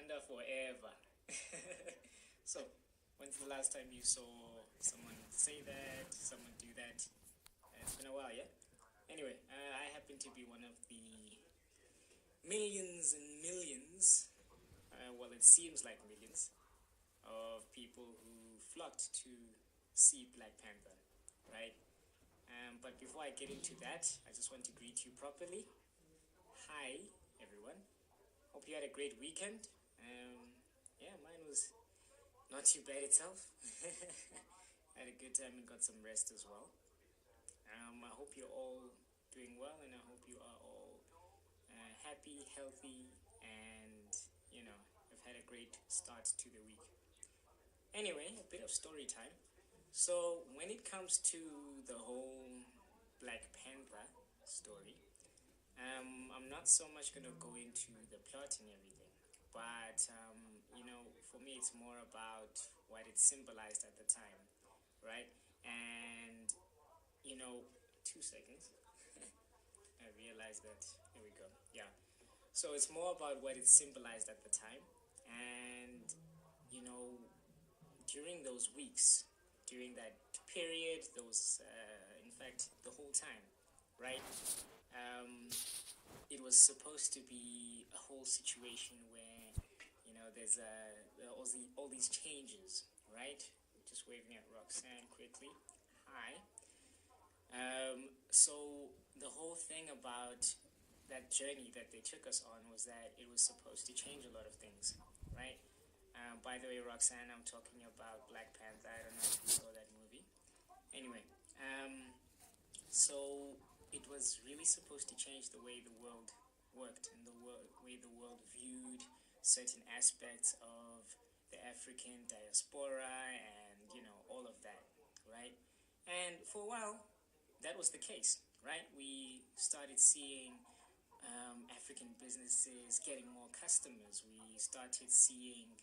Wakanda forever. So, when's the last time you saw someone say that, someone do that? It's been a while, yeah? Anyway, I happen to be one of the millions and millions, well, it seems like millions, of people who flocked to see Black Panther, right? But before I get into that, I just want to greet you properly. Hi, everyone. Hope you had a great weekend. Yeah, mine was not too bad itself. Had a good time and got some rest as well. I hope you're all doing well, and I hope you are all happy, healthy, and have had a great start to the week. Anyway, a bit of story time. So, when it comes to the whole Black Panther story, I'm not so much going to go into the plot and everything, but for me, it's more about what it symbolized at the time, right? And 2 seconds. I realized that. Here we go. Yeah. So it's more about what it symbolized at the time, and during those weeks, during that period, in fact, the whole time, right? It was supposed to be a whole situation where there's all these changes, right? Just waving at Roxanne quickly. Hi. So the whole thing about that journey that they took us on was that it was supposed to change a lot of things, right? By the way, Roxanne, I'm talking about Black Panther. I don't know if you saw that movie. Anyway, so it was really supposed to change the way the world worked and way the world viewed certain aspects of the African diaspora and all of that, right? And for a while, that was the case, right? We started seeing African businesses getting more customers. We started seeing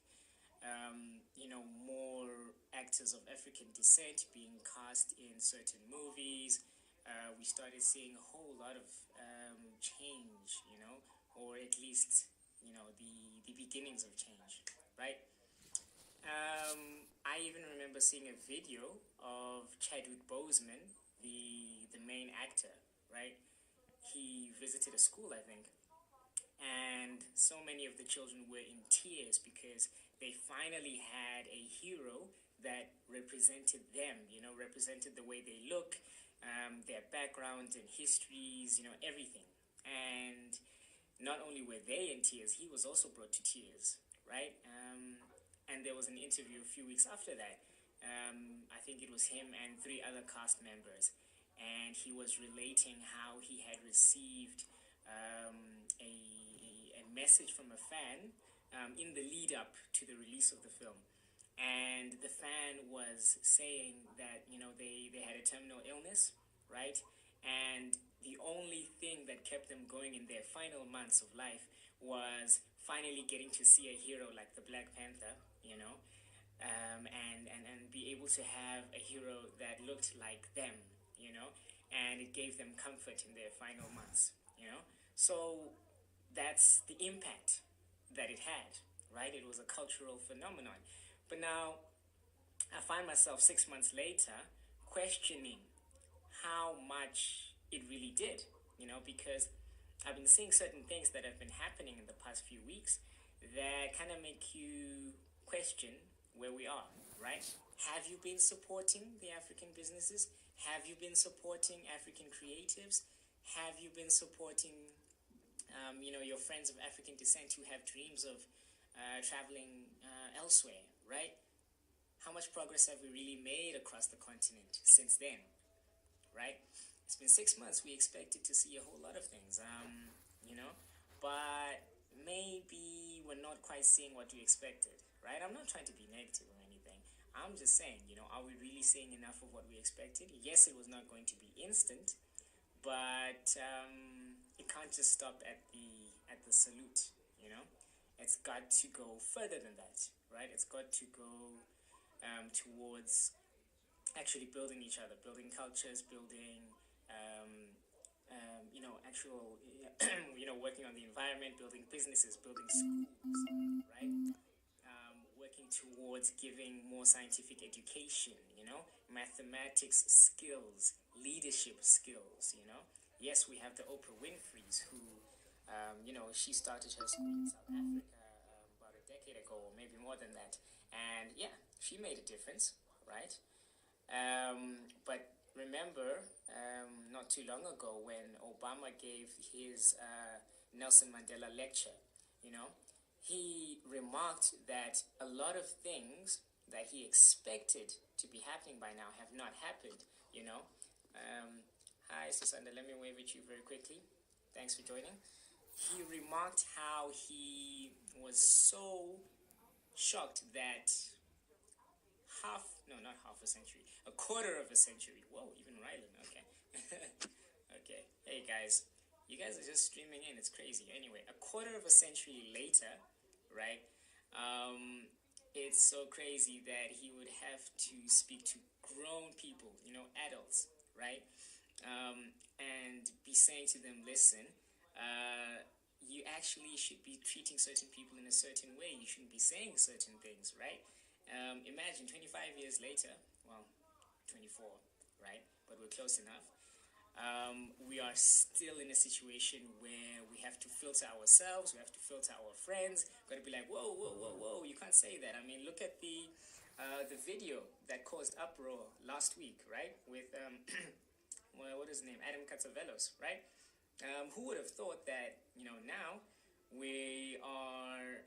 more actors of African descent being cast in certain movies. We started seeing a whole lot of change, or at least, the beginnings of change, right? I even remember seeing a video of Chadwick Boseman, the main actor, right? He visited a school, I think, and so many of the children were in tears because they finally had a hero that represented them, represented the way they look, their backgrounds and histories, everything. And not only were they in tears, he was also brought to tears, right? And there was an interview a few weeks after that. I think it was him and 3 other cast members, and he was relating how he had received a message from a fan in the lead up to the release of the film. And the fan was saying that they had a terminal illness, right? And the only thing that kept them going in their final months of life was finally getting to see a hero like the Black Panther, and be able to have a hero that looked like them, and it gave them comfort in their final months, So that's the impact that it had, right? It was a cultural phenomenon. But now I find myself 6 months later questioning how much it really did, because I've been seeing certain things that have been happening in the past few weeks that kind of make you question where we are, right? Have you been supporting the African businesses? Have you been supporting African creatives? Have you been supporting, your friends of African descent who have dreams of traveling elsewhere, right? How much progress have we really made across the continent since then, right? It's been 6 months. We expected to see a whole lot of things, but maybe we're not quite seeing what we expected, right? I'm not trying to be negative or anything. I'm just saying, are we really seeing enough of what we expected? Yes, it was not going to be instant, but it can't just stop at the salute, It's got to go further than that, right? It's got to go towards actually building each other, building cultures, building, actual, working on the environment, building businesses, building schools, right? towards giving more scientific education, mathematics skills, leadership skills, Yes, we have the Oprah Winfrey's who, she started her school in South Africa about a decade ago, or maybe more than that. And yeah, she made a difference, right? But remember, not too long ago when Obama gave his Nelson Mandela lecture, he remarked that a lot of things that he expected to be happening by now have not happened. Hi, Susanda, let me wave at you very quickly. Thanks for joining. He remarked how he was so shocked that not half a century, a quarter of a century. Whoa, even Rylan, okay. Okay, hey guys, you guys are just streaming in, it's crazy. Anyway, a quarter of a century later, right, it's so crazy that he would have to speak to grown people, adults, right, and be saying to them, listen, you actually should be treating certain people in a certain way. You shouldn't be saying certain things, right? Imagine 25 years later, well, 24, right? But we're close enough. We are still in a situation where we have to filter ourselves, we have to filter our friends. We've got to be like, whoa, whoa, whoa, whoa, you can't say that. I mean, look at the video that caused uproar last week, right? With, well, what is his name? Adam Katsavelos, right? Who would have thought that, now we are,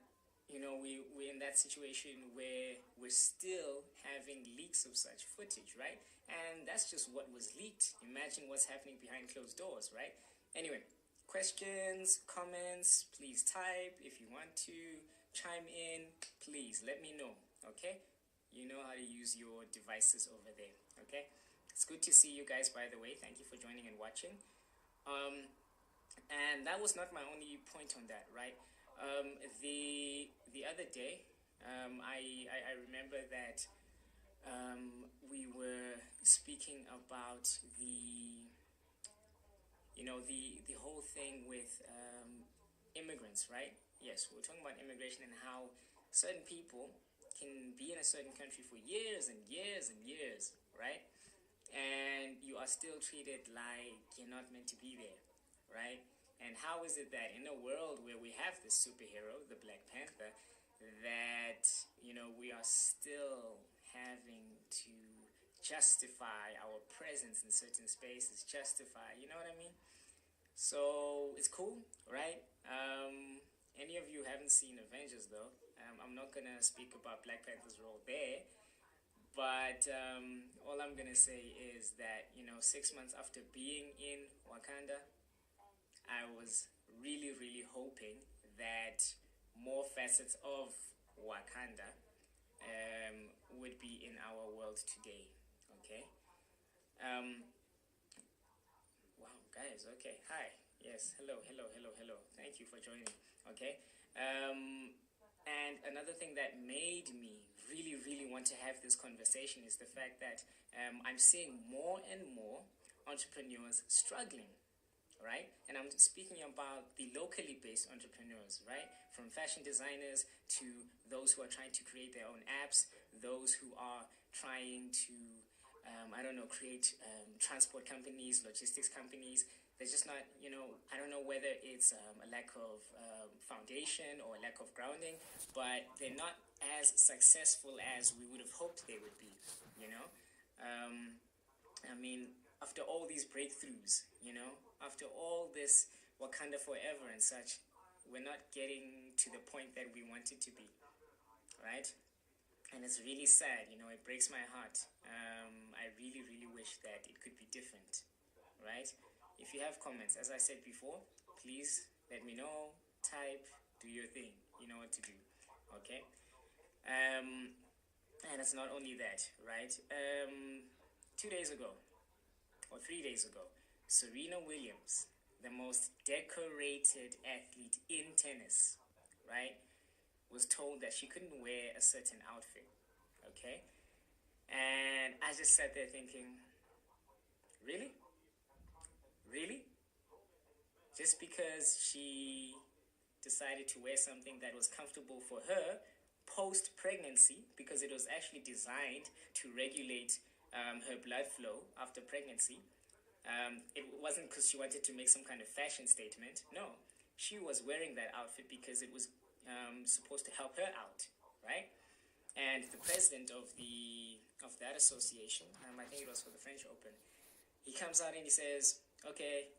we're in that situation where we're still having leaks of such footage, right? And that's just what was leaked. Imagine what's happening behind closed doors, right? Anyway, questions, comments, please type. If you want to chime in, please let me know, okay? You know how to use your devices over there, okay? It's good to see you guys, by the way. Thank you for joining and watching. And that was not my only point on that, right? The other day, I remember that we were speaking about the whole thing with immigrants, right? Yes, we're talking about immigration and how certain people can be in a certain country for years and years and years, right? And you are still treated like you're not meant to be there, right? And how is it that in a world where we have this superhero, the Black Panther, that, we are still having to justify our presence in certain spaces, you know what I mean? So it's cool, right? Any of you haven't seen Avengers though, I'm not gonna speak about Black Panther's role there, but all I'm gonna say is that 6 months after being in Wakanda, I was really, really hoping that more facets of Wakanda would be in our world today. Okay. Wow, guys. Okay. Hi. Yes. Hello. Hello. Hello. Hello. Thank you for joining. Okay. And another thing that made me really, really want to have this conversation is the fact that I'm seeing more and more entrepreneurs struggling, right? And I'm speaking about the locally based entrepreneurs, right? From fashion designers to those who are trying to create their own apps, those who are trying to, create transport companies, logistics companies. They're just not, I don't know whether it's a lack of foundation or a lack of grounding, but they're not as successful as we would have hoped they would be, I mean, after all these breakthroughs, after all this Wakanda forever and such, we're not getting to the point that we wanted to be, right? And it's really sad, it breaks my heart. I really, really wish that it could be different, right? If you have comments, as I said before, please let me know, type, do your thing, you know what to do, okay? And it's not only that, right? 2 days ago, or 3 days ago, Serena Williams, the most decorated athlete in tennis, right, was told that she couldn't wear a certain outfit, okay? And I just sat there thinking, really? Really? Just because she decided to wear something that was comfortable for her, post-pregnancy, because it was actually designed to regulate her blood flow after pregnancy. It wasn't because she wanted to make some kind of fashion statement. No, she was wearing that outfit because it was supposed to help her out, right? And the president of that association, I think it was for the French Open, he comes out and he says, okay,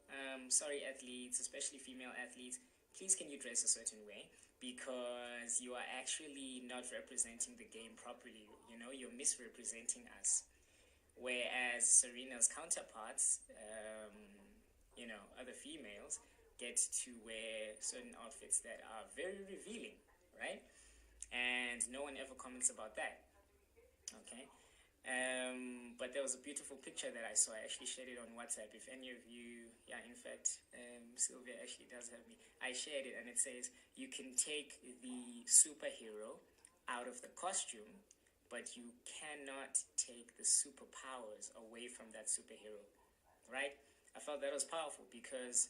sorry athletes, especially female athletes, please can you dress a certain way, because you are actually not representing the game properly. You know, you're misrepresenting us. Whereas Serena's counterparts, other females, get to wear certain outfits that are very revealing, right? And no one ever comments about that, okay? But there was a beautiful picture that I saw. I actually shared it on WhatsApp. If any of you, in fact, Sylvia actually does have me. I shared it, and it says, you can take the superhero out of the costume, but you cannot take the superpowers away from that superhero, right? I felt that was powerful because,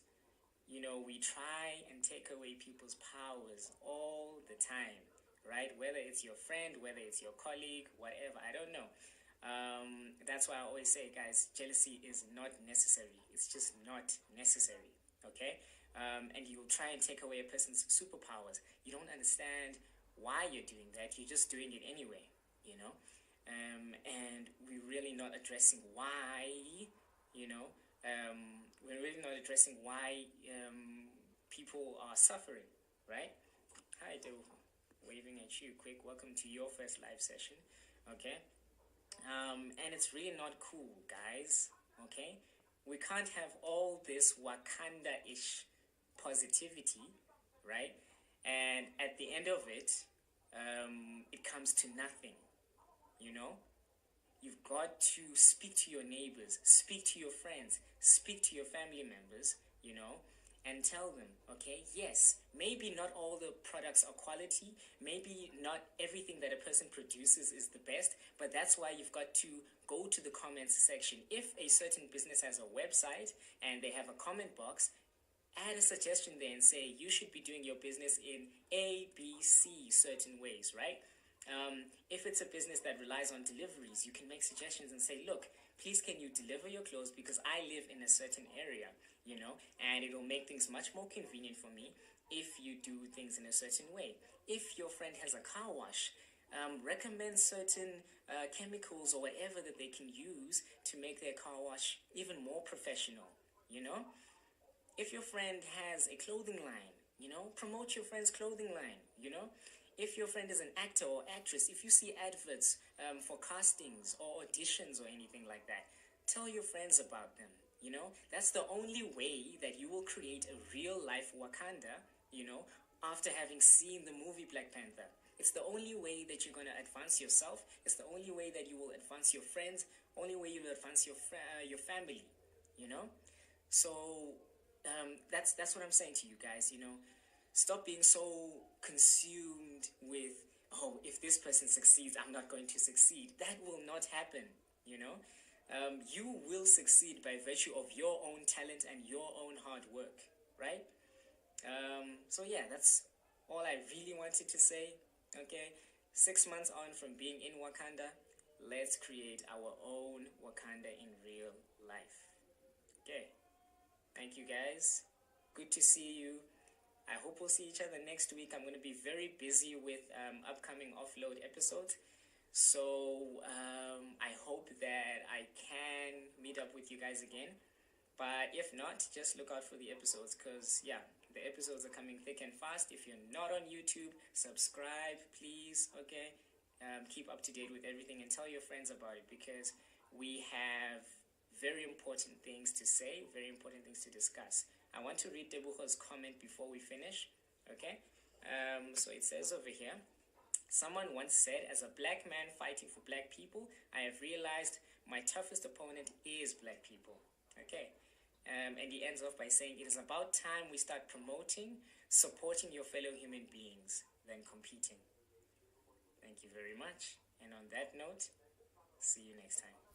we try and take away people's powers all the time, right? Whether it's your friend, whether it's your colleague, whatever, I don't know. That's why I always say, guys, jealousy is not necessary. It's just not necessary, okay? And you'll try and take away a person's superpowers. You don't understand why you're doing that. You're just doing it anyway, and we're really not addressing why, we're really not addressing why people are suffering, right? Hi, Devo. Waving at you quick. Welcome to your first live session, okay? And it's really not cool, guys, okay? We can't have all this Wakanda-ish positivity, right? And at the end of it, it comes to nothing, You've got to speak to your neighbors, speak to your friends, speak to your family members, and tell them, okay, yes, maybe not all the products are quality, maybe not everything that a person produces is the best, but that's why you've got to go to the comments section. If a certain business has a website and they have a comment box, add a suggestion there and say, you should be doing your business in A, B, C certain ways, right? If it's a business that relies on deliveries, you can make suggestions and say, look, please can you deliver your clothes because I live in a certain area, and it will make things much more convenient for me if you do things in a certain way. If your friend has a car wash, recommend certain chemicals or whatever that they can use to make their car wash even more professional, If your friend has a clothing line, promote your friend's clothing line, If your friend is an actor or actress, if you see adverts for castings or auditions or anything like that, tell your friends about them, That's the only way that you will create a real-life Wakanda, after having seen the movie Black Panther. It's the only way that you're going to advance yourself. It's the only way that you will advance your friends, only way you will advance your family, So that's what I'm saying to you guys, Stop being so consumed with, oh, if this person succeeds, I'm not going to succeed. That will not happen, You will succeed by virtue of your own talent and your own hard work, right? So yeah, that's all I really wanted to say, okay? 6 months on from being in Wakanda, let's create our own Wakanda in real life, okay? Thank you, guys. Good to see you. I hope we'll see each other next week. I'm going to be very busy with upcoming offload episodes. So I hope that I can meet up with you guys again. But if not, just look out for the episodes because, yeah, the episodes are coming thick and fast. If you're not on YouTube, subscribe, please, okay? Keep up to date with everything and tell your friends about it because we have very important things to say, very important things to discuss. I want to read Debucho's comment before we finish, okay? So it says over here, someone once said, as a black man fighting for black people, I have realized my toughest opponent is black people, okay? And he ends off by saying, it is about time we start promoting, supporting your fellow human beings than competing. Thank you very much. And on that note, see you next time.